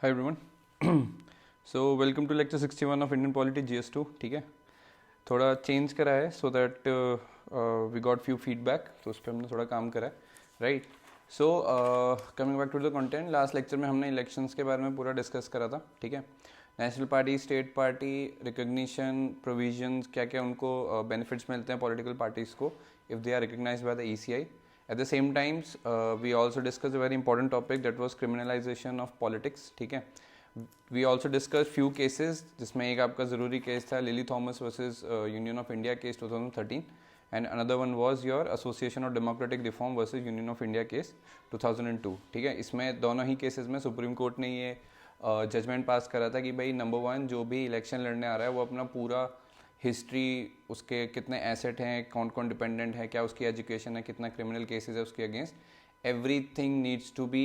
Hi everyone. So welcome to lecture 61 of Indian polity GS2। ठीक है, थोड़ा change करा है so that we got few feedback, तो उस पर हमने थोड़ा काम करा है, right. So coming back to the content, last lecture में हमने इलेक्शंस के बारे में पूरा डिस्कस करा था। ठीक है, national party, state party, recognition, provisions, क्या क्या उनको बेनिफिट्स मिलते हैं पॉलिटिकल पार्टीज़ को if they are recognised by the ECI. At the same times, we also discussed a very important topic that was criminalization of politics. ठीक है, we also discussed few cases, जिसमें एक आपका ज़रूरी case था lily Thomas versus union of India case 2013, and another one was your association of democratic reform versus union of India case 2002. ठीक है, इसमें दोनों ही केसेस में सुप्रीम कोर्ट ने ये जजमेंट पास करा था कि भाई नंबर वन, जो भी इलेक्शन लड़ने आ रहा है वो अपना पूरा हिस्ट्री, उसके कितने एसेट हैं, कौन कौन डिपेंडेंट है, क्या उसकी एजुकेशन है, कितना क्रिमिनल केसेस है उसके against, everything needs to be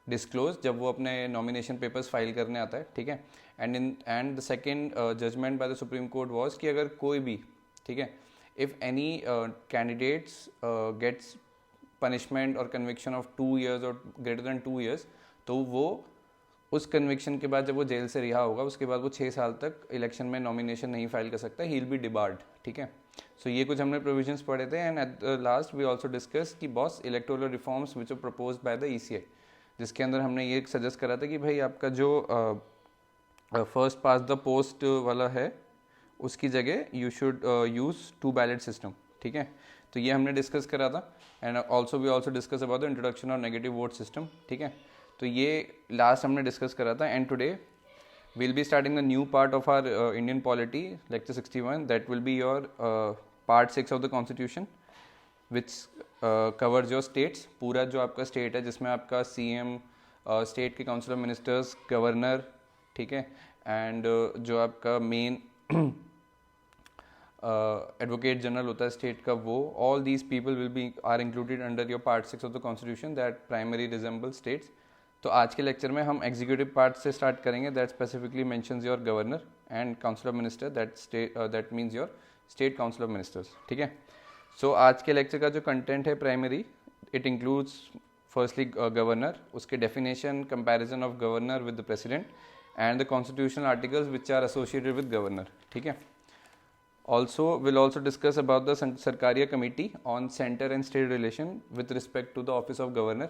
disclose जब वो अपने नॉमिनेशन पेपर्स फाइल करने आता है। ठीक है, and the second judgment by the Supreme Court was कि अगर कोई भी, ठीक है, if any candidates gets punishment और कन्विक्शन ऑफ 2 years और ग्रेटर दैन 2 years, तो वो उस कन्विक्शन के बाद जब वो जेल से रिहा होगा उसके बाद वो 6 साल तक इलेक्शन में नॉमिनेशन नहीं फाइल कर सकता, ही विल बी डिबार्ड। ठीक है, सो ये कुछ हमने प्रोविजंस पढ़े थे, and at the last we also discuss कि both electoral reforms which are proposed by the ECI, जिसके अंदर हमने ये सजेस्ट करा था कि भाई आपका जो फर्स्ट पास द पोस्ट वाला है उसकी जगह you should use 2 ballot system. ठीक है, तो ये हमने डिस्कस करा था, and also we also discuss about the introduction of negative vote system. ठीक है, तो ये लास्ट हमने डिस्कस करा था, and today we'll be starting the new part of our Indian polity lecture 61, that will be your part 6 of the constitution which covers your states. पूरा जो आपका स्टेट है जिसमें आपका CM, स्टेट के काउंसिल ऑफ मिनिस्टर्स, गवर्नर, ठीक है, and जो आपका मेन एडवोकेट जनरल होता है स्टेट का, वो all these people will be are included under your part 6 of the constitution that primary resemble states. तो आज के लेक्चर में हम एग्जीक्यूटिव पार्ट से स्टार्ट करेंगे, that specifically mentions your governor and council of minister, that means your state council of ministers. ठीक है, सो आज के लेक्चर का जो कंटेंट है primary, it includes firstly governor, उसके definition, comparison of governor with the president and the constitutional articles which are associated with governor. ठीक है, also we'll also discuss about the Sarkariya Committee on Center and State Relation with respect to the Office of Governor.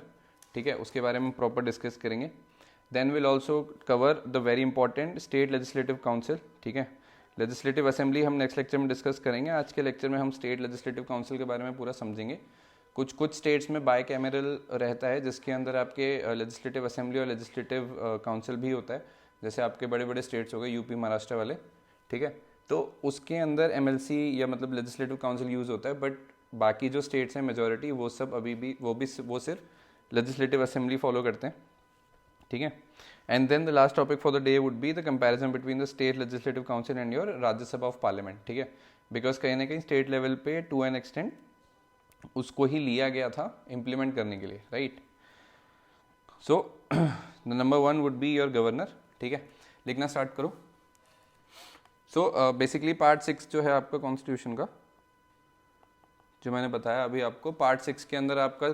ठीक है, उसके बारे में proper discuss करेंगे। Then will also cover the very important state legislative council. ठीक है, legislative assembly हम next lecture में डिस्कस करेंगे। आज के लेक्चर में हम स्टेट लेजिस्लेटिव काउंसिल के बारे में पूरा समझेंगे। कुछ स्टेट्स में बाई कैमरल रहता है, जिसके अंदर आपके लेजिस्लेटिव असेंबली और लेजिस्लेटिव काउंसिल भी होता है, जैसे आपके बड़े बड़े स्टेट्स हो गए यूपी, महाराष्ट्र वाले। ठीक है, तो उसके अंदर MLC या मतलब लेजिस्लेटिव काउंसिल यूज़ होता है, बट बाकी जो स्टेट्स हैं मेजॉरिटी, वो सब अभी भी वो सिर्फ लेजिस्लेटिव असेंबली फॉलो करते हैं। ठीक है, and then the last topic for the day would be the comparison between the state legislative council and your Rajya Sabha of Parliament. ठीक है, बिकॉज कहीं ना कहीं स्टेट लेवल पे टू एन एक्सटेंट उसको ही लिया गया था इम्प्लीमेंट करने के लिए, right. So the number 1 would be your governor. ठीक है, लिखना स्टार्ट करो। सो बेसिकली पार्ट 6 जो है आपका कॉन्स्टिट्यूशन का, जो मैंने बताया अभी आपको, पार्ट 6 के अंदर आपका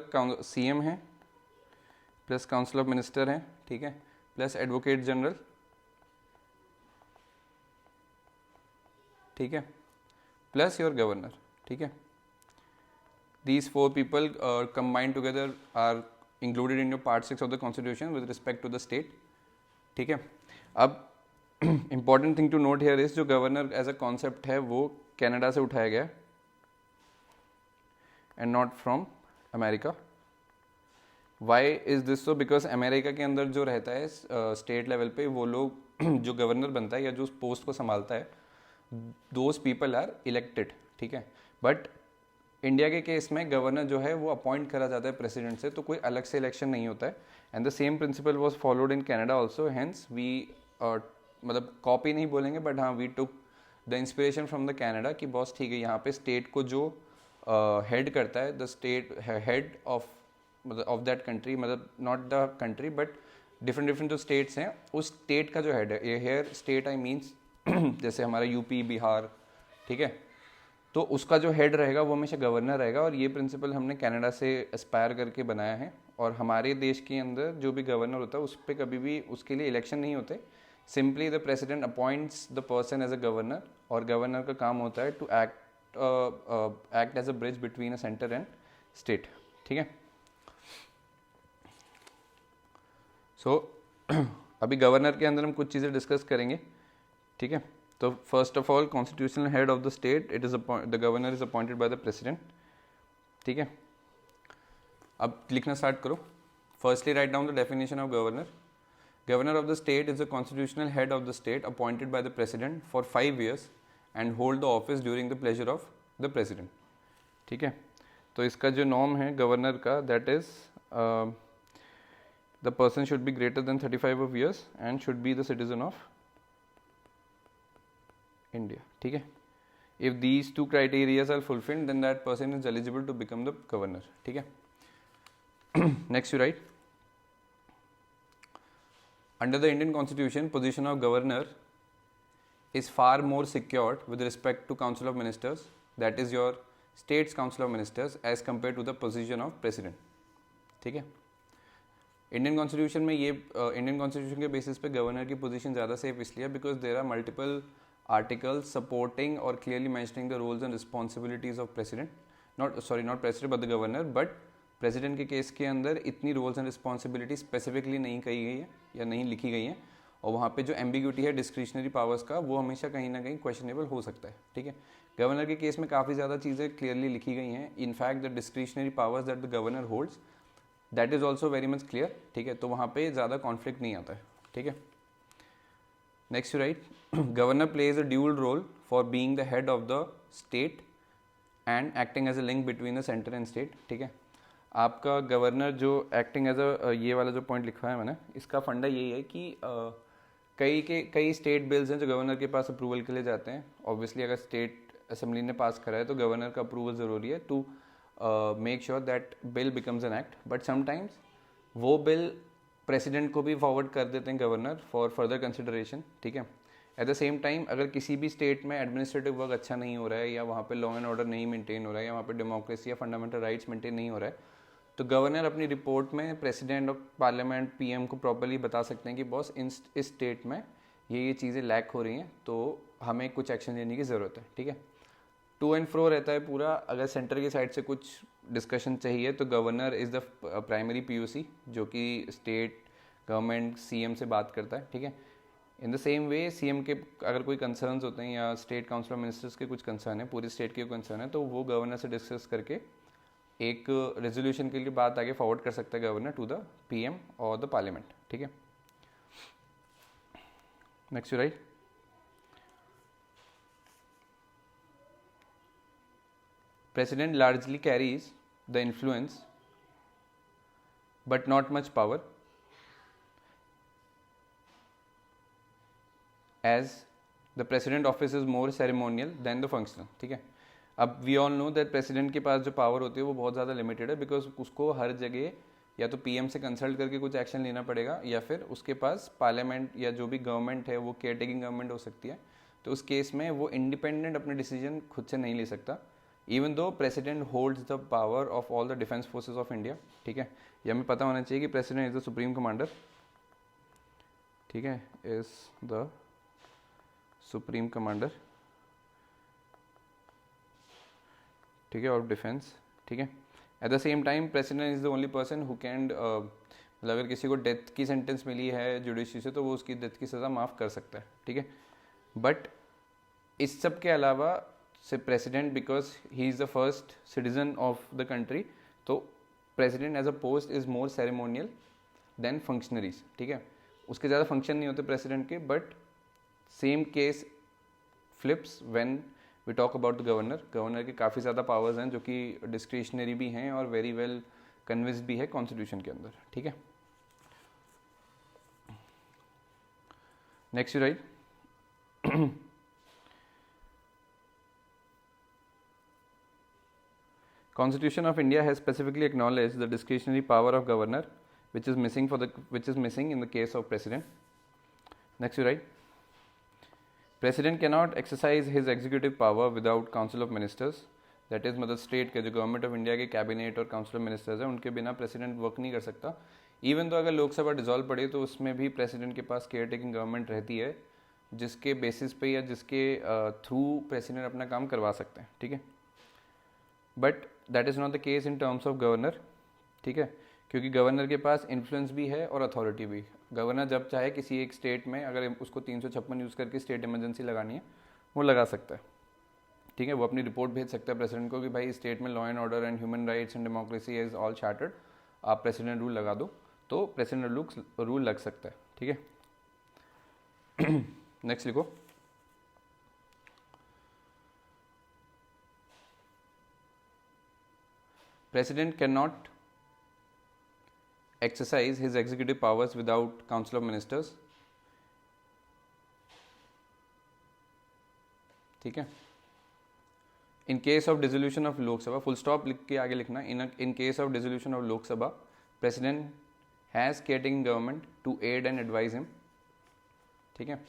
CM है, प्लस काउंसिल ऑफ मिनिस्टर है, ठीक है, प्लस एडवोकेट जनरल, ठीक है, प्लस योर गवर्नर। ठीक है, these 4 people combined together are included in your part 6 of the constitution with respect to the state. ठीक है, अब important thing to note here is, जो गवर्नर एज अ कॉन्सेप्ट है वो कनाडा से उठाया गया and not from America. Why is this so? Because America के अंदर जो रहता है स्टेट लेवल पे, वो लोग जो गवर्नर बनता है या जो उस पोस्ट को संभालता है, दोज पीपल आर इलेक्टेड। ठीक है, बट इंडिया के केस में गवर्नर जो है वो अपॉइंट करा जाता है प्रेसिडेंट से, तो कोई अलग से इलेक्शन नहीं होता है, and the same principle was followed in Canada also. Hence we मतलब कॉपी नहीं बोलेंगे, बट हाँ we took the inspiration from the Canada कि बॉस ठीक है, यहाँ पे स्टेट को जो हेड करता है, द स्टेट हेड ऑफ मतलब ऑफ दैट कंट्री, मतलब not the country but different जो स्टेट्स हैं, उस स्टेट का जो हेड है, ये हेयर स्टेट आई मीन्स जैसे हमारा यूपी, बिहार, ठीक है, तो उसका जो हेड रहेगा वो हमेशा गवर्नर रहेगा। और ये प्रिंसिपल हमने कनाडा से एस्पायर करके बनाया है, और हमारे देश के अंदर जो भी गवर्नर होता है उस पर कभी भी उसके लिए इलेक्शन नहीं होते. Simply the president appoints the person as a governor, और गवर्नर का काम होता है to act as a bridge between a centre and state. ठीक है. सो अभी गवर्नर के अंदर हम कुछ चीज़ें डिस्कस करेंगे. ठीक है. तो first of all, constitutional head of the state, it is the governor is appointed by the president. ठीक है. अब लिखना स्टार्ट करो. Firstly write down the definition of governor. Governor of the state is the constitutional head of the state appointed by the president for 5 years and hold the office during the pleasure of the president. ठीक है. तो इसका जो norm है governor का, that is the person should be greater then 35 of years and should be the citizen of India. ठीक है. If these two criteria are fulfilled, then that person is eligible to become the governor. ठीक है. Next you write, under the Indian Constitution, position of governor is far more secured with respect to Council of Ministers, that is your state's Council of Ministers, as compared to the position of president. ठीक है. Indian constitution में ये Indian constitution के basis पे governor की position ज़्यादा safe इसलिए because there are multiple articles supporting और clearly mentioning the roles and responsibilities of president, not president but the governor. But president के केस के अंदर इतनी रोल्स एंड रिस्पॉन्सिबिलिटी स्पेसिफिकली नहीं कही गई है या नहीं लिखी गई हैं, और वहाँ पे जो एम्बिग्यूटी है डिस्क्रिशनरी पावर्स का, वो हमेशा कहीं ना कहीं क्वेश्चनेबल हो सकता है. ठीक है. गवर्नर के केस में काफ़ी ज़्यादा चीज़ें क्लियरली लिखी गई हैं. In fact the discretionary powers that the governor holds, that is also very much clear. ठीक है. तो वहाँ पे ज़्यादा कॉन्फ्लिक्ट नहीं आता है. ठीक है. Next you write, governor plays a dual role for being the head of the state and acting as a link between the centre and state. ठीक है. आपका गवर्नर जो एक्टिंग एज अ, ये वाला जो पॉइंट लिखा है मैंने, इसका फंडा यही है कि कई स्टेट बिल्स हैं जो गवर्नर के पास अप्रूवल के लिए जाते हैं. ऑब्वियसली अगर स्टेट असेंबली ने पास करा है तो गवर्नर का अप्रूवल ज़रूरी है to make sure that bill becomes an act. But sometimes वो बिल प्रेसिडेंट को भी फॉरवर्ड कर देते हैं गवर्नर फॉर फर्दर कंसिडरेशन. ठीक है. एट द सेम टाइम अगर किसी भी स्टेट में एडमिनिस्ट्रेटिव वर्क अच्छा नहीं हो रहा है, या वहाँ पे लॉ एंड ऑर्डर नहीं मेंटेन हो रहा है, या वहाँ पे डेमोक्रेसी या फंडामेंटल राइट्स मेंटेन नहीं हो रहा है, तो गवर्नर अपनी रिपोर्ट में प्रेसिडेंट और पार्लियामेंट पीएम को प्रॉपर्ली बता सकते हैं कि बॉस इस स्टेट में ये चीज़ें लैक हो रही हैं, तो हमें कुछ एक्शन लेने की ज़रूरत है. ठीक है. टू एंड फ्रो रहता है पूरा. अगर सेंटर की साइड से कुछ डिस्कशन चाहिए तो governor is the primary POC, जो कि स्टेट गवर्नमेंट सीएम से बात करता है. ठीक है. In the same way CM के अगर कोई कंसर्न्स होते हैं या स्टेट काउंसिल ऑफ मिनिस्टर्स के कुछ कंसर्न है, पूरी स्टेट के कंसर्न है, तो वो गवर्नर से डिस्कस करके एक रेजोल्यूशन के लिए बात आगे फॉरवर्ड कर सकता है गवर्नर टू द पीएम और द पार्लियामेंट. ठीक है. Next you write, president largely carries the influence but not much power as the president office is more ceremonial than the functional. ठीक है. अब we all know that president के पास जो power होती है वो बहुत ज़्यादा लिमिटेड है, बिकॉज उसको हर जगह या तो पीएम से कंसल्ट करके कुछ एक्शन लेना पड़ेगा, या फिर उसके पास पार्लियामेंट या जो भी गवर्नमेंट है वो केयर टेकिंग गवर्नमेंट हो सकती है. तो उस केस में वो इंडिपेंडेंट अपने डिसीजन खुद से नहीं ले सकता, even though president holds the power of all the defence forces of India. ठीक है. ये हमें पता होना चाहिए कि president is the supreme commander. ठीक है. Is the supreme commander. ठीक है. और डिफेंस. ठीक है. At the same time president is the only person who can, मतलब अगर किसी को डेथ की सेंटेंस मिली है जुडिशरी से तो वो उसकी डेथ की सज़ा माफ़ कर सकता है. ठीक है. बट इस सब के अलावा से president, because he is the first citizen of the country, तो president as a post is more ceremonial than functionaries. ठीक है. उसके ज़्यादा फंक्शन नहीं होते प्रेसिडेंट के, but same case flips when we talk about the governor. Governor के काफ़ी ज़्यादा पावर्स हैं जो कि डिस्क्रिशनरी भी हैं और वेरी वेल कन्विंस्ड भी है कॉन्स्टिट्यूशन के अंदर. ठीक है. Next you right, Constitution of India has specifically acknowledged the discretionary power of governor, which is missing in the case of president. Next you write, President cannot exercise his executive power without Council of Ministers. That is मतलब state के जो government of India के cabinet और council of ministers हैं उनके बिना president work नहीं कर सकता। इवन तो अगर लोकसभा डिसॉल्व पड़े तो उसमें भी प्रेसिडेंट के पास केयर टेकिंग गवर्नमेंट रहती है, जिसके बेसिस पे या जिसके थ्रू प्रेसिडेंट अपना काम करवा सकते हैं, ठीक है। But that is not the case in terms of governor, ठीक है, क्योंकि गवर्नर के पास इन्फ्लुएंस भी है और अथॉरिटी भी। गवर्नर जब चाहे किसी एक स्टेट में अगर उसको 356 यूज़ करके स्टेट इमरजेंसी लगानी है वो लगा सकता है, ठीक है। वो अपनी रिपोर्ट भेज सकता है प्रेसिडेंट को कि भाई स्टेट में law and order and human rights and democracy is all shattered, आप प्रेसिडेंट रूल लगा दो, तो प्रेसिडेंट रूल लग सकता है, ठीक है। नेक्स्ट लिखो, president can not exercise his executive powers without council of ministers, ठीक है। In case of dissolution of Lok Sabha, full stop लिख के आगे लिखना, in case of dissolution of Lok Sabha president has caretaking government to aid and advise him, ठीक है,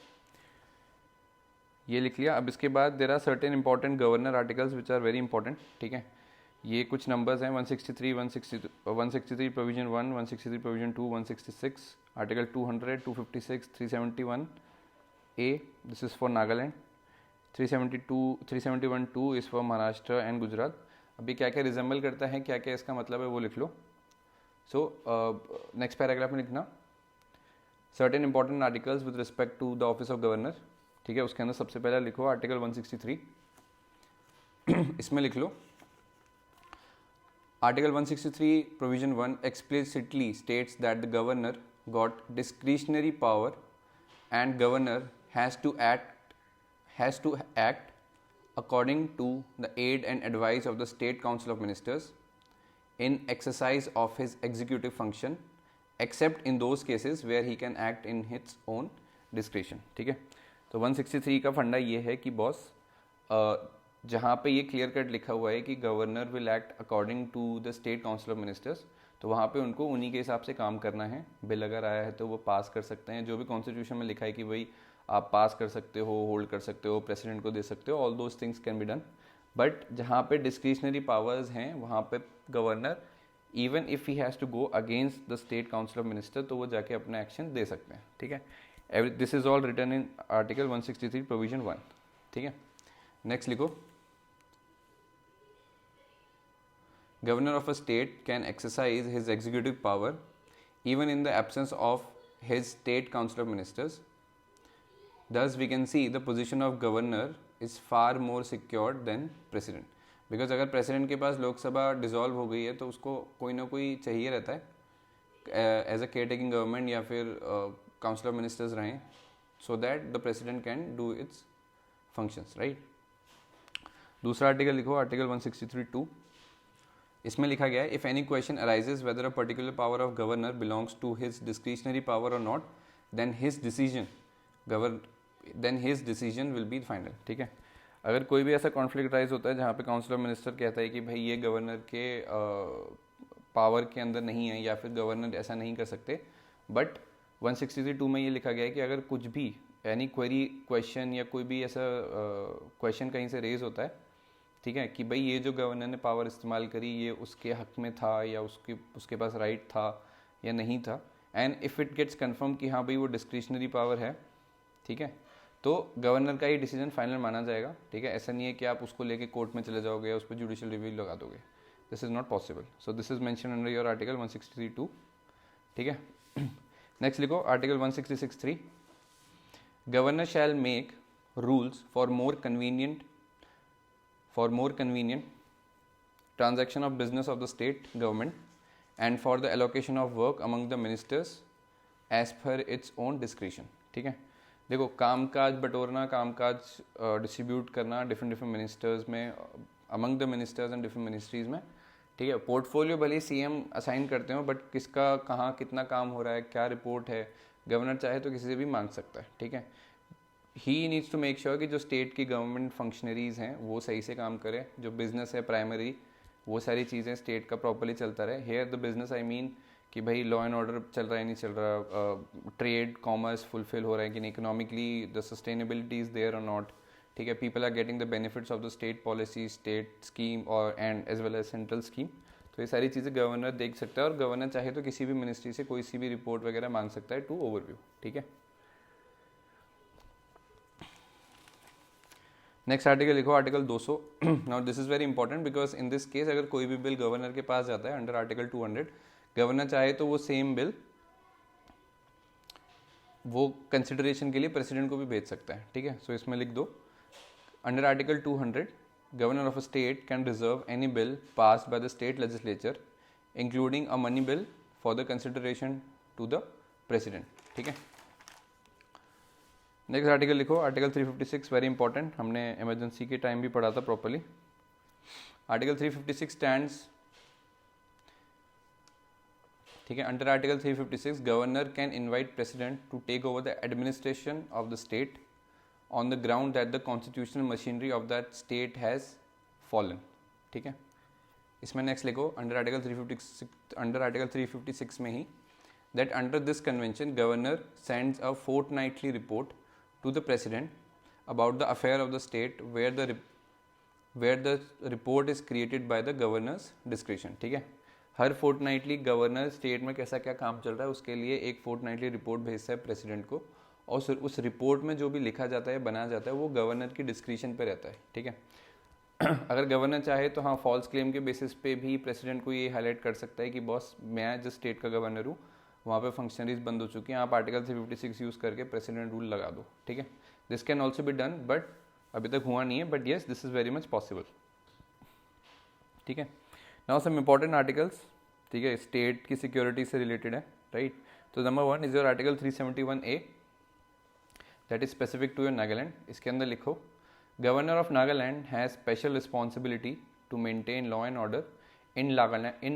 ये लिख लिया। अब इसके बाद there are certain important governor articles which are very important, ठीक है। ये कुछ नंबर्स हैं 163, 163 provision 1, 163 provision 2, 166 article 200, 256, 371 A, this is for Nagaland, 371(2) is for Maharashtra and Gujarat. अभी क्या क्या रिजेंबल करता है, क्या क्या इसका मतलब है वो लिख लो। सो नेक्स्ट पैराग्राफ में लिखना certain important articles with respect to the office of governor, ठीक है। उसके अंदर सबसे पहला लिखो आर्टिकल 163 इसमें लिख लो Article 163 Provision 1 explicitly states that the governor got discretionary power and governor has to act according to the aid and advice of the State Council of Ministers in exercise of his executive function except in those cases where he can act in his own discretion, ठीक है। तो 163 का फंडा ये है कि boss जहाँ पे ये क्लियर कट लिखा हुआ है कि governor will act according to the state council of ministers, तो वहाँ पे उनको उन्हीं के हिसाब से काम करना है। बिल अगर आया है तो वो पास कर सकते हैं, जो भी कॉन्स्टिट्यूशन में लिखा है कि भाई आप पास कर सकते हो, होल्ड कर सकते हो, प्रेसिडेंट को दे सकते हो, all those things can be done. But जहाँ पे डिस्क्रिशनरी पावर्स हैं वहाँ पे governor even if he has to go against the state council of minister तो वो जाके अपना एक्शन दे सकते हैं, ठीक है। This is all written in article 163 provision 1, ठीक है। नेक्स्ट लिखो, Governor of a state can exercise his executive power even in the absence of his state council of ministers. Thus, we can see the position of governor is far more secured than president. Because अगर president के पास Lok Sabha dissolve हो गई है तो उसको कोई ना कोई चाहिए रहता है as a caretaking government या फिर council of ministers रहें, so that the president can do its functions, right? दूसरा आर्टिकल लिखो, आर्टिकल 163(2). इसमें लिखा गया है if any question arises whether a particular power of governor belongs to his discretionary power और नॉट, then his decision will be final, ठीक है। अगर कोई भी ऐसा कॉन्फ्लिक्ट राइज होता है जहाँ पे काउंसिल ऑफ मिनिस्टर कहता है कि भाई ये गवर्नर के पावर के अंदर नहीं है या फिर गवर्नर ऐसा नहीं कर सकते, बट 163(2) में ये लिखा गया है कि अगर कुछ भी एनी क्वेरी क्वेश्चन या कोई भी ऐसा क्वेश्चन कहीं से रेज होता है, ठीक है, कि भाई ये जो गवर्नर ने पावर इस्तेमाल करी ये उसके हक में था या उसके पास राइट था या नहीं था, and if it gets confirm कि हाँ भाई वो डिस्क्रिशनरी पावर है, ठीक है, तो गवर्नर का ही डिसीजन फाइनल माना जाएगा, ठीक है। ऐसा नहीं है कि आप उसको लेके कोर्ट में चले जाओगे या उस पर जुडिशियल रिव्यू लगा दोगे, this is not possible. So this is mention under your article 163(2), ठीक है। नेक्स्ट लिखो article 166(3), governor shell make rules for more convenient transaction of business of the state government and for the allocation of work among the ministers as per its own discretion, ठीक है। देखो कामकाज बटोरना, कामकाज distribute करना different ministers में, among the ministers and different ministries में, ठीक है। पोर्टफोलियो भले सीएम असाइन करते हो, बट किसका कहाँ कितना काम हो रहा है, क्या रिपोर्ट है, गवर्नर चाहे तो किसी से भी मांग सकता है, ठीक है। He needs to make sure कि जो स्टेट की गवर्नमेंट फंक्शनरीज हैं वो सही से काम करें, जो बिजनेस है प्राइमरी वो सारी चीज़ें स्टेट का प्रॉपर्ली चलता रहे। Here the business I mean कि भाई लॉ एंड ऑर्डर चल रहा है नहीं चल रहा, ट्रेड कॉमर्स फुलफिल हो रहा है कि नहीं, economically the sustainability is there और नॉट, ठीक है, people are getting the benefits of the state policy, state scheme और and as well as central scheme. तो ये सारी चीज़ें गवर्नर देख सकता है, और गवर्नर चाहे तो किसी भी मिनिस्ट्री से कोई सी भी रिपोर्ट वगैरह मांग सकता है टू ओवरव्यू। ठीक है, नेक्स्ट आर्टिकल लिखो, article 200। Now this is very important because in this case अगर कोई भी बिल गवर्नर के पास जाता है अंडर आर्टिकल 200, गवर्नर चाहे तो वो सेम बिल वो कंसिडरेशन के लिए प्रेसिडेंट को भी भेज सकता है। ठीक है, सो इसमें लिख दो, under article 200 governor of a state can reserve any bill passed by the state legislature including a money bill for the consideration to the president। ठीक है, नेक्स्ट आर्टिकल लिखो, आर्टिकल 356 वेरी इंपॉर्टेंट, हमने इमरजेंसी के time भी पढ़ा था properly. Article 356 stands, ठीक है, under article 356 governor can invite president to take over the administration of the state on the ground that the constitutional machinery of that state has fallen। ठीक है, इसमें next लिखो, under article 356 में ही, that under this convention governor sends a fortnightly report to the president about the affair of the state where the report is created by the governor's discretion। ठीक है, हर fortnightly governor state में कैसा क्या काम चल रहा है उसके लिए एक फोर्टनाइटली रिपोर्ट भेजता है प्रेसिडेंट को, और उस रिपोर्ट में जो भी लिखा जाता है बनाया जाता है वो गवर्नर की डिस्क्रिशन पे रहता है। ठीक है, अगर गवर्नर चाहे तो हाँ फॉल्स क्लेम के बेसिस पे भी प्रेसिडेंट को ये हाईलाइट कर सकता है कि बॉस मैं जिस स्टेट का गवर्नर हूँ वहाँ पे फंक्शनरीज बंद हो चुकी हैं, आप आर्टिकल 356 यूज़ करके प्रेसिडेंट रूल लगा दो। ठीक है, this can also be done, but अभी तक हुआ नहीं है, but yes this is very much possible. ठीक है, नाउ सम इम्पॉर्टेंट आर्टिकल्स, ठीक है, स्टेट की सिक्योरिटी से रिलेटेड है, राइट। तो number 1 is your article 371A that is specific to your Nagaland. इसके अंदर लिखो, governor of Nagaland has special responsibility to maintain law and order in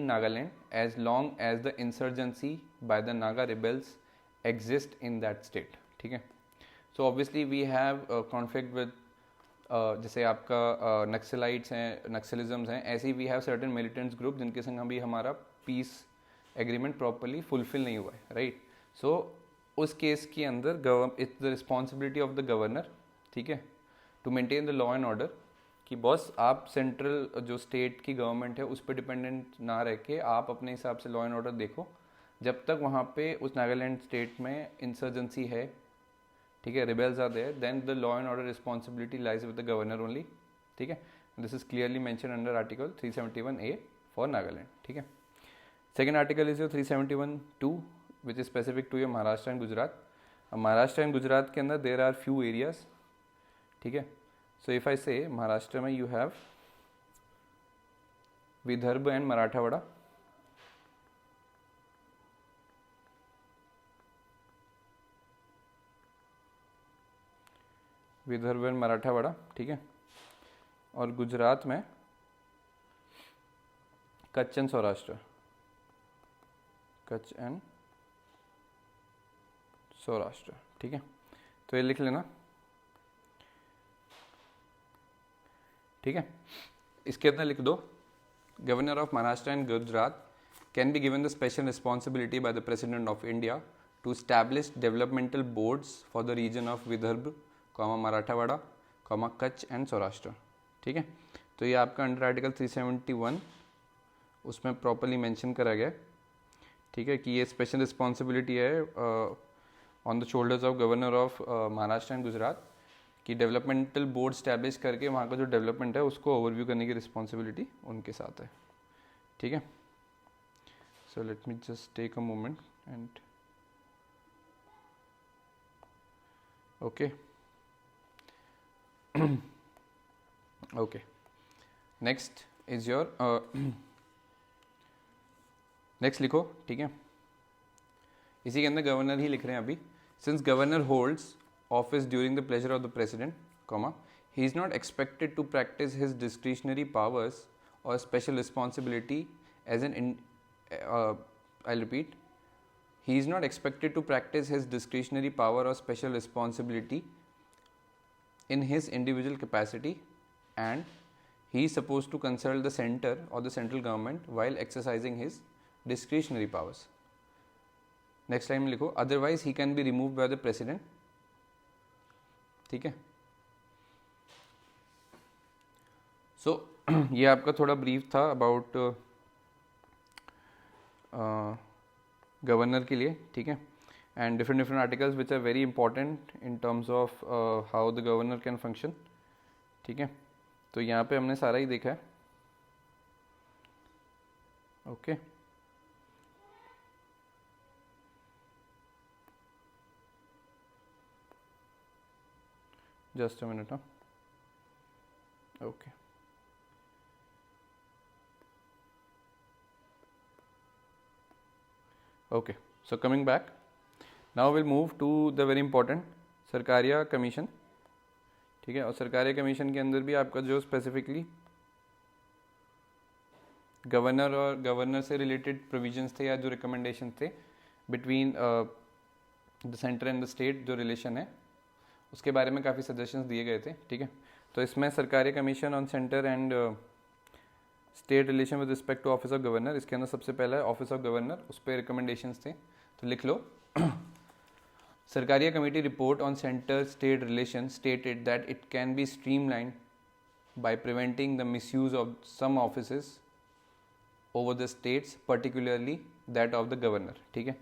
Nagaland as long as the insurgency by the Naga rebels exist in that state। ठीक है, so obviously we have a conflict with जैसे आपका Naxalites हैं, नक्सलिज्म्स हैं, ऐसे ही we have certain militants group जिनके संग अभी हमारा पीस एग्रीमेंट प्रॉपरली फुलफिल नहीं हुआ है, राइट। सो उस केस के अंदर it's the responsibility of the governor, ठीक है, to maintain the law and order, कि बॉस आप सेंट्रल जो स्टेट की गवर्नमेंट है उस पर डिपेंडेंट ना रह के आप अपने हिसाब से लॉ एंड ऑर्डर देखो, जब तक वहाँ पे उस नागालैंड स्टेट में इंसर्जेंसी है, ठीक है, rebels are there, then the law and order responsibility lies with the governor only. ठीक है, this is clearly mention under article 371A for Nagaland. ठीक है, second article is your 371(2) which is specific to your Maharashtra and Gujarat. अब Maharashtra and Gujarat के अंदर there are few areas, ठीक है। So if I say Maharashtra में you have Vidarbha and Marathwada, Vidarbha and Marathwada, ठीक है, और गुजरात में कच्छ एंड सौराष्ट्र, कच्छ एंड सौराष्ट्र। ठीक है, तो ये लिख लेना, ठीक है। इसके अंदर लिख दो, governor of Maharashtra and Gujarat can be given the special responsibility by the president of India to establish developmental boards for the region of Vidarbha, Marathwada, Kutch and Saurashtra. ठीक है, तो ये आपका अंडर आर्टिकल 371 उसमें प्रॉपरली मेंशन करा गया, ठीक है, कि ये स्पेशल रिस्पॉन्सिबिलिटी है on the shoulders of governor of Maharashtra and Gujarat, कि डेवलपमेंटल बोर्ड स्टैब्लिश करके वहाँ का जो डेवलपमेंट है उसको ओवरव्यू करने की रिस्पॉन्सिबिलिटी उनके साथ है। ठीक है, so let me just take a moment and okay okay, next is your next लिखो, ठीक है, इसी के अंदर गवर्नर ही लिख रहे हैं अभी। Since governor holds office during the pleasure of the president, he is not expected to practice his discretionary powers or special responsibility as I'll repeat, he is not expected to practice his discretionary power or special responsibility in his individual capacity, and he is supposed to consult the center or the central government while exercising his discretionary powers. Next line में लिखो, otherwise he can be removed by the president। ठीक है, सो ये आपका थोड़ा brief था about governor के लिए, ठीक है, and different articles which are very important in terms of how the governor can function, ठीक है। तो यहाँ पे हमने सारा ही देखा है, okay. Just a minute, okay. Okay, so coming back, now will move to the very important Sarkaria commission, ठीक है। और सरकारिया कमीशन के अंदर भी आपका जो स्पेसिफिकली गवर्नर और गवर्नर से रिलेटेड प्रोविजंस थे या जो रिकमेंडेशन थे between the centre and the state, जो रिलेशन है उसके बारे में काफ़ी सजेशंस दिए गए थे, ठीक है। तो इसमें Sarkaria commission on centre and state relation with respect to office of governor, इसके अंदर सबसे पहला है ऑफिस ऑफ गवर्नर, उस पर रिकमेंडेशंस थे, तो लिख लो। Sarkaria committee report on centre state relation stated that it can be streamlined by preventing the misuse of some offices over the states, particularly that of the governor, ठीक है।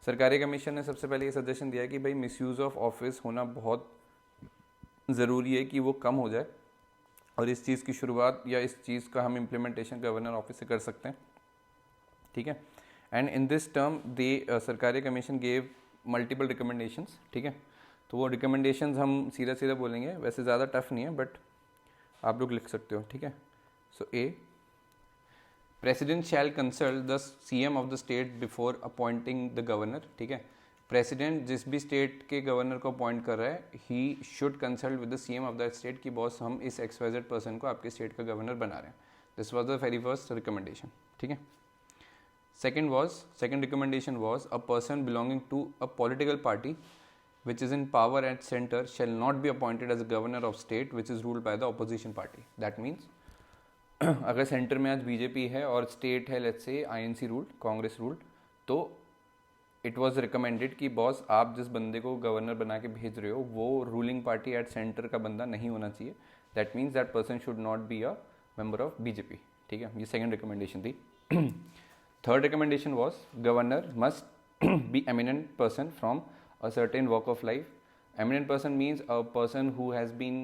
सरकारी commission ने सबसे पहले ये सजेशन दिया कि भाई मिसयूज़ ऑफ ऑफिस होना बहुत ज़रूरी है कि वो कम हो जाए, और इस चीज़ की शुरुआत या इस चीज़ का हम इम्प्लीमेंटेशन गवर्नर ऑफिस से कर सकते हैं, ठीक है। एंड इन दिस टर्म दे सरकारी कमीशन गेव मल्टीपल रिकमेंडेशंस, ठीक है। तो वो रिकमेंडेशंस हम सीधा सीधा बोलेंगे, वैसे ज़्यादा टफ नहीं है बट आप लोग लिख सकते हो, ठीक है। So a, president shall consult the CM of the state before appointing the governor, ठीक है। प्रेसिडेंट जिस भी स्टेट के गवर्नर को अपॉइंट कर रहा है, he should consult with the CM of that state कि बॉस हम इस XYZ पर्सन को आपके स्टेट का गवर्नर बना रहे हैं। This was the very first recommendation, ठीक है। Second recommendation was a person belonging to a political party which is in power at center shall not be appointed as a governor of state which is ruled by the opposition party. That means अगर centre में आज BJP है और state है let's say INC ruled, Congress ruled, तो it was recommended कि boss आप जिस बंदे को गवर्नर बना के भेज रहे हो वो रूलिंग पार्टी एट सेंटर का बंदा नहीं होना चाहिए। That means that person should not be a member of BJP, ठीक है। ये सेकेंड रिकमेंडेशन थी। Third recommendation was governor must be eminent person from a certain walk of life. Eminent person means a person who has been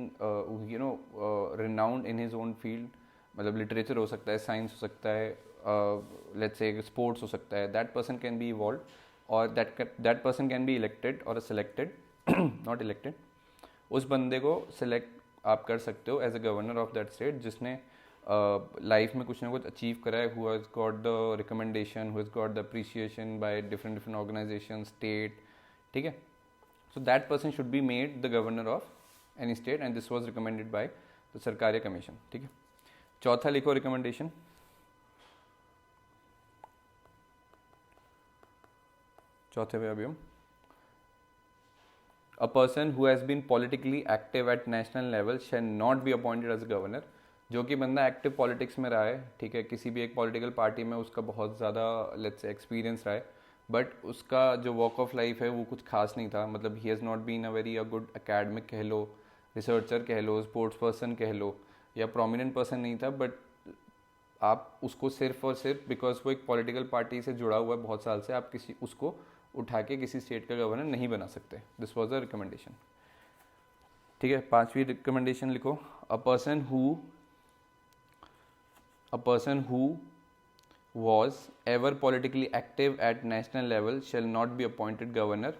renowned in his own field, मतलब literature हो सकता है, science हो सकता है, let's say sports हो सकता है, that person can be involve, और that person can be elected और सिलेक्टेड, नॉट इलेक्टेड। उस बंदे को सिलेक्ट आप कर सकते हो as a governor of that state जिसने लाइफ में कुछ ना कुछ अचीव करा है, who has got the recommendation, who has got the appreciation by different organisation, state, ठीक है। So that person should be made the governor of any state and this was recommended by the Sarkaria commission, ठीक है। चौथा लिखो recommendation, चौथे पे अभी हम, a person who has been politically active at national level shall not be appointed as a governor. जो कि बंदा एक्टिव पॉलिटिक्स में रहा है, ठीक है, किसी भी एक पॉलिटिकल पार्टी में उसका बहुत ज़्यादा लेट्स से एक्सपीरियंस रहा है, बट उसका जो वॉक ऑफ लाइफ है वो कुछ खास नहीं था, मतलब he has not been a very a good academic कह लो, रिसर्चर कह लो, स्पोर्ट्स पर्सन कह लो, या प्रोमिनेंट पर्सन नहीं था, बट आप उसको सिर्फ और सिर्फ बिकॉज वो एक पॉलिटिकल पार्टी से जुड़ा हुआ है बहुत साल से, आप किसी उसको उठा के किसी स्टेट का गवर्नर नहीं बना सकते। दिस वॉज अ रिकमेंडेशन, ठीक है। पांचवी रिकमेंडेशन लिखो, अ person who was ever politically active at national level shall not be appointed governor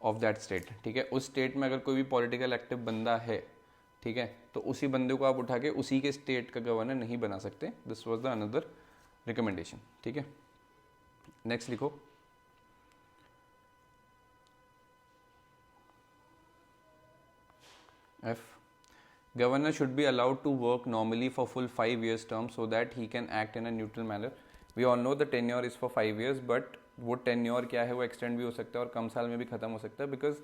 of that state, ठीक है। उस स्टेट में अगर कोई भी पॉलिटिकल एक्टिव बंदा है, ठीक है, तो उसी बंदे को आप उठा के उसी के स्टेट का गवर्नर नहीं बना सकते। This was the another recommendation, ठीक है। नेक्स्ट लिखो, F, Governor should be allowed to work normally for full 5 years term so that he can act in a neutral manner. We all know the tenure is for 5 years, but वो tenure क्या है वो extend भी हो सकता है और कम साल में भी ख़त्म हो सकता है, because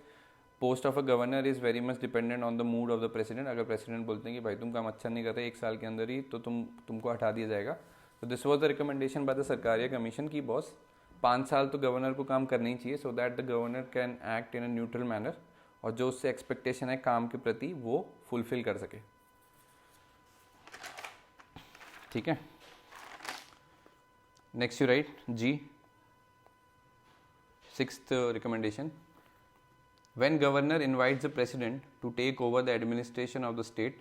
post of a governor is very much dependent on the mood of the president. अगर president बोलते हैं कि भाई तुम काम अच्छा नहीं कर रहे 1 साल के अंदर ही, तो तुमको हटा दिया जाएगा। तो this was the recommendation by the Sarkaria commission की बॉस 5 साल तो गवर्नर को काम करना ही चाहिए, so that the governor can act in a neutral manner, और जो उससे एक्सपेक्टेशन है काम के प्रति वो फुलफिल कर सके। ठीक है. Next you write G. Sixth recommendation. When governor invites the president to take over the administration of the state,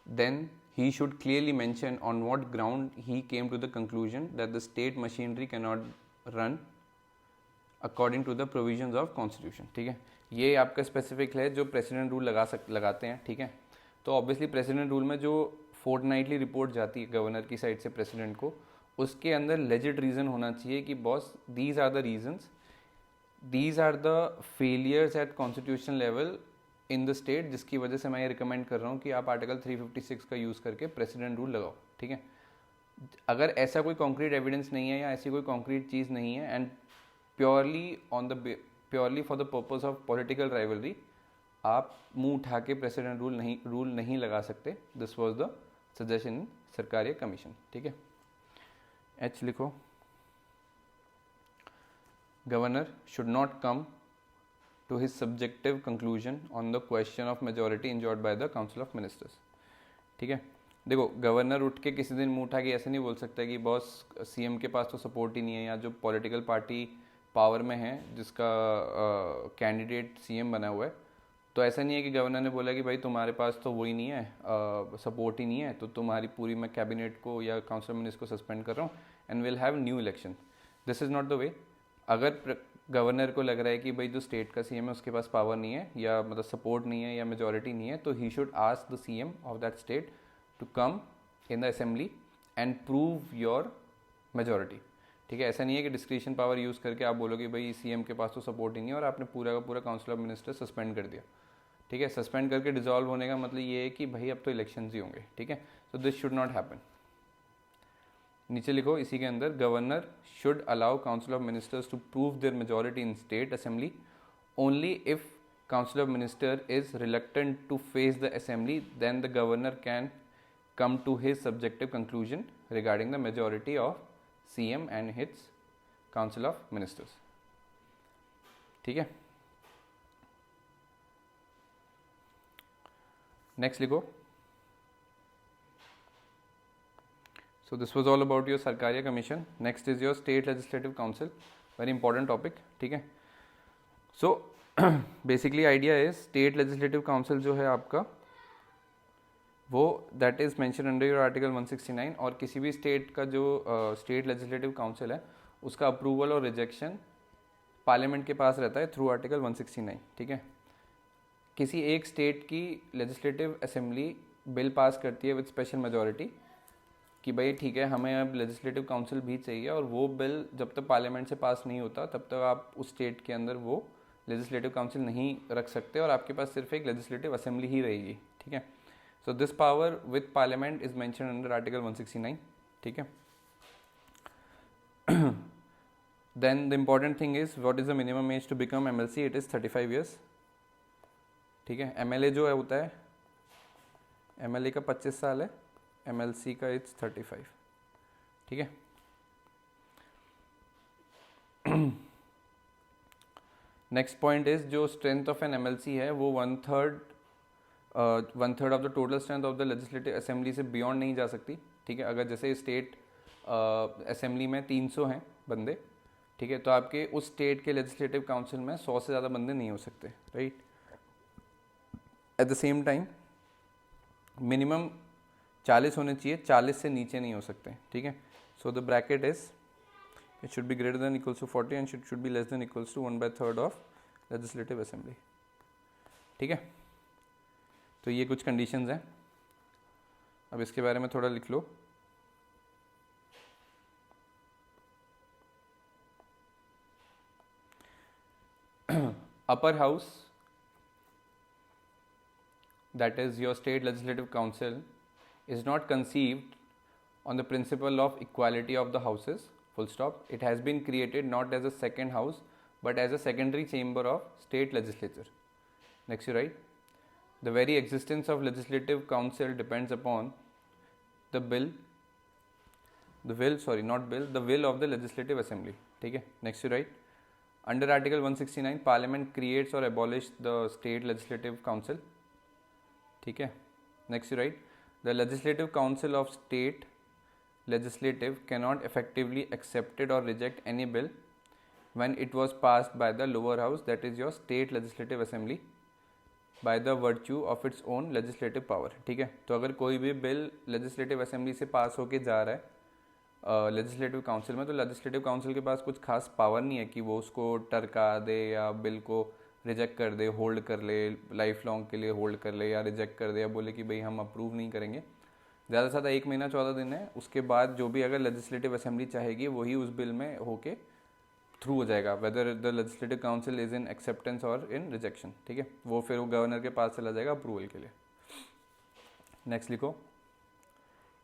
then he should clearly mention on what ground he came to the conclusion that the state machinery cannot run according to the provisions of constitution. ठीक है, ये आपका specific है जो president rule लगाते हैं. ठीक है, तो ऑब्वियसली प्रेसिडेंट रूल में जो फोर्टनाइटली रिपोर्ट जाती है गवर्नर की साइड से प्रेसिडेंट को, उसके अंदर लेजिट रीज़न होना चाहिए कि boss these are the reasons, these are the failures at constitution level in the state, जिसकी वजह से मैं ये रिकमेंड कर रहा हूँ कि आप आर्टिकल 356 का यूज़ करके प्रेसिडेंट रूल लगाओ. ठीक है, अगर ऐसा कोई कॉन्क्रीट एविडेंस नहीं है या ऐसी कोई कॉन्क्रीट चीज़ नहीं है and purely for the purpose of political rivalry, आप मुंह उठा के प्रेसिडेंट रूल नहीं लगा सकते. This was the suggestion in Sarkaria commission. ठीक है, एच लिखो. Governor should not come to his subjective conclusion on the question of majority enjoyed by the council of ministers. ठीक है, देखो गवर्नर उठ के किसी दिन मुंह उठा के ऐसे नहीं बोल सकता कि बॉस सीएम के पास तो सपोर्ट ही नहीं है, या जो पॉलिटिकल पार्टी पावर में है जिसका कैंडिडेट सीएम बना हुआ है, तो ऐसा नहीं है कि गवर्नर ने बोला कि भाई तुम्हारे पास तो वही नहीं है, सपोर्ट ही नहीं है, तो तुम्हारी पूरी मैं कैबिनेट को या काउंसिल मिनिस्टर को सस्पेंड कर रहा हूँ and will have new election. This is not the way. अगर गवर्नर को लग रहा है कि भाई जो स्टेट का सीएम है उसके पास पावर नहीं है या मतलब सपोर्ट नहीं है या मेजॉरिटी नहीं है, तो he should ask the CM of that state to come in the assembly and prove your majority. ठीक है, ऐसा नहीं है कि डिस्क्रिशन पावर यूज़ करके आप बोलोगे भाई सीएम के पास तो सपोर्ट ही नहीं है और आपने पूरा का पूरा काउंसिल ऑफ मिनिस्टर सस्पेंड कर दिया. ठीक है, सस्पेंड करके डिजॉल्व होने का मतलब ये है कि भाई अब तो इलेक्शंस ही होंगे. ठीक है, so this should not happen. नीचे लिखो इसी के अंदर, governor should allow council of ministers to prove their majority in state assembly only if council of minister is reluctant to face the assembly, then the governor can come to his subjective conclusion regarding the majority of CM and his council of ministers. ठीक है, next लिखो. So this was all about your Sarkaria Commission. Next is your State Legislative Council. Very important topic. ठीक है. So basically idea is State Legislative Council जो है आपका वो that is mentioned under your Article 169, और किसी भी स्टेट का जो स्टेट लेजिस्लेटिव काउंसिल है उसका अप्रूवल और रिजेक्शन पार्लियामेंट के पास रहता है थ्रू आर्टिकल 169. ठीक है, किसी एक स्टेट की लेजिस्लेटिव असेंबली बिल पास करती है विद स्पेशल मेजॉरिटी कि भाई ठीक है हमें अब लेजिस्लेटिव काउंसिल भी चाहिए, और वो बिल जब तक पार्लियामेंट से पास नहीं होता तब तक आप उस स्टेट के अंदर वो लेजिस्लेटिव काउंसिल नहीं रख सकते और आपके पास सिर्फ एक लेजिस्लेटिव असेंबली ही रहेगी. ठीक है, so this power with parliament is mention under article 169. ठीक है, then the important thing is what is the minimum age to become MLC. It is 35 years. ठीक है, एमएलए जो है होता है, एमएलए का 25 साल है, एमएलसी का इट्स 35. ठीक है, नेक्स्ट पॉइंट इज जो स्ट्रेंथ ऑफ एन एमएलसी है वो 1/3 of the total strength of the legislative assembly से बियॉन्ड नहीं जा सकती. ठीक है, अगर जैसे स्टेट असेंबली में 300 हैं बंदे, ठीक है, तो आपके उस स्टेट के लेजिस्लेटिव काउंसिल में 100 से ज़्यादा बंदे नहीं हो सकते. Right, at the same time minimum 40 होने चाहिए, 40 से नीचे नहीं हो सकते. ठीक है, so the bracket is it should be greater than equals to 40 and should be less than equals to 1/3 of legislative assembly. ठीक है, तो ये कुछ कंडीशंस हैं. अब इसके बारे में थोड़ा लिख लो. Upper house, that is your state legislative council, is not conceived on the principle of equality of the houses, full stop. It has been created not as a second house but as a secondary chamber of state legislature. Next you write, the very existence of legislative council depends upon the will of the legislative assembly. ठीक है, next you write, under article 169 parliament creates or abolishes the state legislative council. ठीक है, next you right, the legislative council of state legislative cannot effectively accepted or reject any bill when it was passed by the lower house, that is your state legislative assembly, by the virtue of its own legislative power. ठीक है, तो अगर कोई भी bill legislative assembly से पास होके जा रहा है लेजिस्लेटिव काउंसिल में, तो लेजिस्लेटिव काउंसिल के पास कुछ खास पावर नहीं है कि वो उसको टरका दे या बिल को रिजेक्ट कर दे, होल्ड कर ले, लाइफ लॉन्ग के लिए होल्ड कर ले, या रिजेक्ट कर दे, या बोले कि भाई हम अप्रूव नहीं करेंगे. ज़्यादा से ज़्यादा 1 महीना 14 दिन है, उसके बाद जो भी अगर लेजिस्लेटिव असेंबली चाहेगी वही उस बिल में होके थ्रू हो जाएगा, whether the legislative council is in acceptance और इन रिजेक्शन. ठीक है, वो फिर वो गवर्नर के पास चला जाएगा अप्रूवल के लिए. नेक्स्ट लिखो,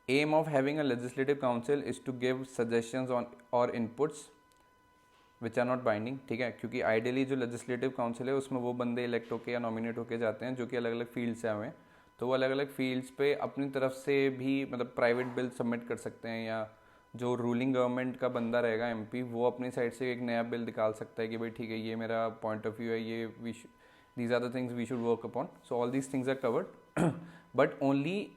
aim of having a legislative council is to give suggestions on और inputs which are not binding. ठीक है, क्योंकि आइडियली जो लेजिस्लेटिव काउंसिल है उसमें वो बंदे इलेक्ट होके या नॉमिनेट होके जाते हैं जो कि अलग अलग फील्ड से आए हैं, तो वो अलग अलग फील्ड्स पे अपनी तरफ से भी मतलब प्राइवेट बिल सबमिट कर सकते हैं, या जो रूलिंग गवर्नमेंट का बंदा रहेगा एमपी, वो अपनी साइड से एक नया बिल निकाल सकता है कि भाई ठीक है ये मेरा पॉइंट ऑफ व्यू है, ये these are the things we should work upon. So all these things are covered, but only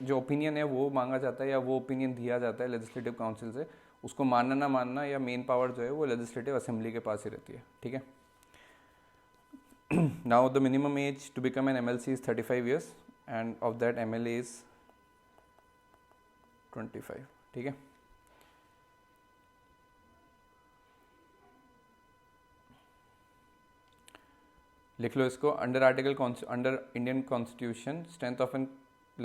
जो ओपिनियन है वो मांगा जाता है या वो ओपिनियन दिया जाता है लेजिस्लेटिव काउंसिल से. उसको मानना ना मानना या मेन पावर जो है वो लेजिस्लेटिव असेंबली के पास ही रहती है. ठीक है, now the minimum age to become an MLC is 35 years and of that MLA is 25. ठीक है, लिख लो इसको. Under Indian constitution strength of an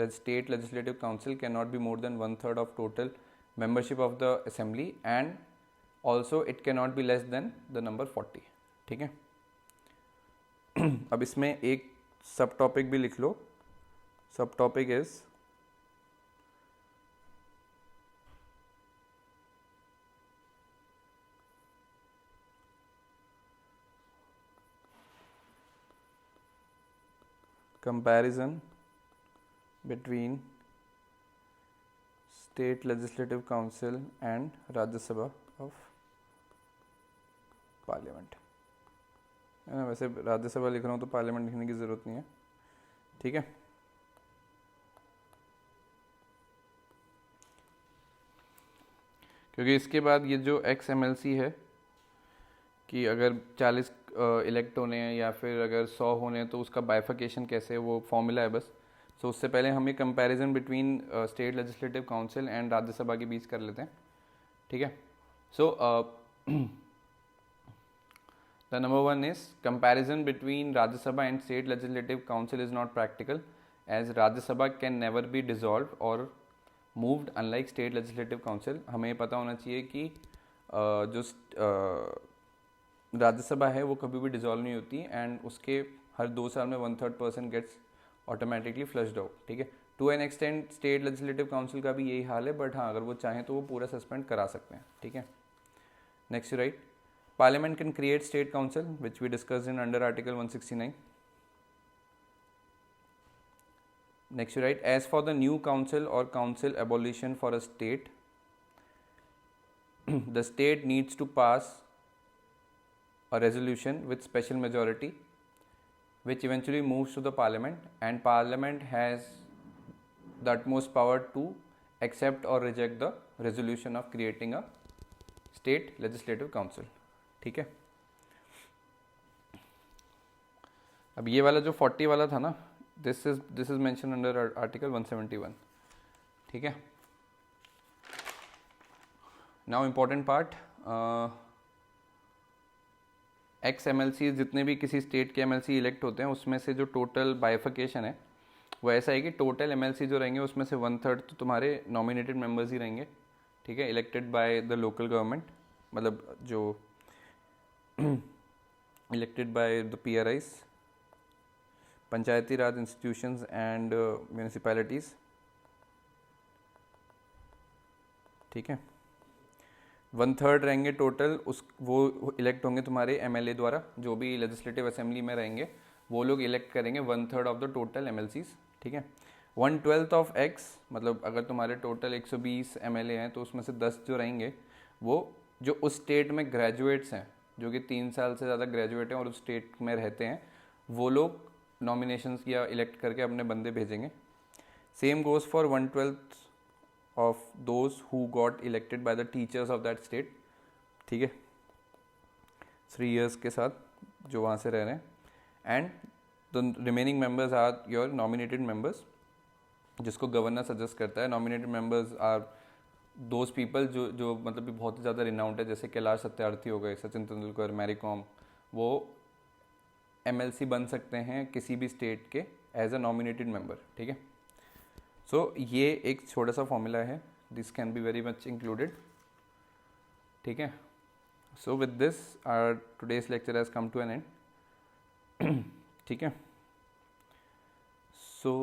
state legislative council can not be more than 1/3 of total membership of the assembly and also it can not be less than the number 40. ठीक है, अब इसमें एक सब टॉपिक भी लिख लो. सब topic is comparison between state legislative council and Rajya Sabha of parliament. है ना, वैसे राज्य सभा लिख रहा हूँ तो पार्लियामेंट लिखने की ज़रूरत नहीं है. ठीक है, क्योंकि इसके बाद ये जो एक्स एमएलसी है कि अगर 40 इलेक्ट होने हैं या फिर अगर 100 होने हैं तो उसका बाइफिकेशन कैसे, वो फॉर्मूला है बस. सो उससे पहले हम ये comparison between state legislative council and Rajya Sabha के बीच कर लेते हैं. ठीक है, so the number 1 is comparison between Rajya Sabha and state legislative council is not practical as Rajya Sabha can never be dissolve और moved unlike state legislative council. हमें पता होना चाहिए कि जो राज्यसभा है वो कभी भी डिसॉल्व नहीं होती एंड उसके हर 2 साल में 1/3% गेट्स ऑटोमेटिकली फ्लश्ड आउट. ठीक है, to an extent state legislative council का भी यही हाल है, बट हाँ अगर वो चाहें तो वो पूरा सस्पेंड करा सकते हैं. ठीक है, next right, parliament can create state council which we discussed in under article 169. Next you write, as for the new council or council abolition for a state, the state needs to pass a resolution with special majority which eventually moves to the parliament, and parliament has the utmost power to accept or reject the resolution of creating a state legislative council. ठीक है, अब ये वाला जो 40 वाला था ना, this is mentioned under article 171. ठीक है, now important part, x MLC जितने भी किसी स्टेट के एमएलसी इलेक्ट होते हैं उसमें से जो टोटल बाइफिकेशन है वो ऐसा है कि टोटल एमएलसी जो रहेंगे उसमें से 1/3 तो तुम्हारे नॉमिनेटेड मेंबर्स ही रहेंगे. ठीक है, elected by the local government, मतलब जो elected by the PRIs, Panchayati Raj institutions and municipalities. ठीक है, 1/3 रहेंगे टोटल, उस वो इलेक्ट होंगे तुम्हारे MLA द्वारा, जो भी लेजिस्लेटिव असेंबली में रहेंगे वो लोग इलेक्ट करेंगे 1/3 ऑफ द टोटल MLCs. ठीक है, 1/12 ऑफ X, मतलब अगर तुम्हारे टोटल 120 MLA हैं तो उसमें से 10 जो रहेंगे वो जो उस स्टेट में ग्रेजुएट्स हैं, जो कि 3 साल से ज़्यादा ग्रेजुएट हैं और उस स्टेट में रहते हैं, वो लोग नॉमिनेशंस या इलेक्ट करके अपने बंदे भेजेंगे. Same goes for 1/12 of those who got elected by the teachers of that state. ठीक है, 3 years के साथ जो वहाँ से रह रहे हैं. And the remaining members are your nominated members, जिसको गवर्नर सजेस्ट करता है. Nominated members are those people जो मतलब भी बहुत ही ज़्यादा रिनाउंड है, जैसे कैलाश सत्यार्थी हो गए, सचिन तेंदुलकर, मैरी कॉम. वो MLC बन सकते हैं किसी भी स्टेट के एज अ नॉमिनेटेड मेंबर. ठीक है, सो ये एक छोटा सा फॉर्मूला है, this can be very much included. ठीक है, so with this our today's lecture has come to an end. ठीक है, so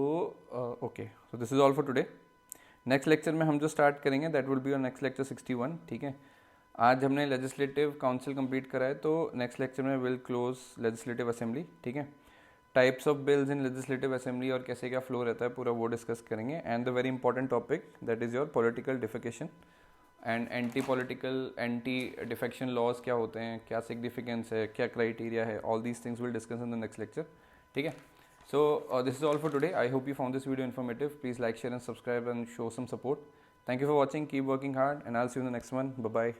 okay, so this is all for today. Next lecture में हम जो स्टार्ट करेंगे that will be your next lecture 61. ठीक है, आज हमने लेजिस्लेटिव काउंसिल कंप्लीट करा है, तो नेक्स्ट लेक्चर में विल क्लोज लेजिस्लेटिव असेंबली. ठीक है, types of bills in legislative assembly और कैसे क्या फ्लो रहता है पूरा वो डिस्कस करेंगे. And the very important topic that is your political defection and anti defection laws क्या होते हैं, क्या सिग्निफिकेंस है, क्या क्राइटेरिया है, all these things will discuss in the next lecture. ठीक है, so this is all for today. I hope you found this video informative. Please like, share and subscribe and show some support. Thank you for watching. Keep working hard and I'll see you in the next one. Bye bye.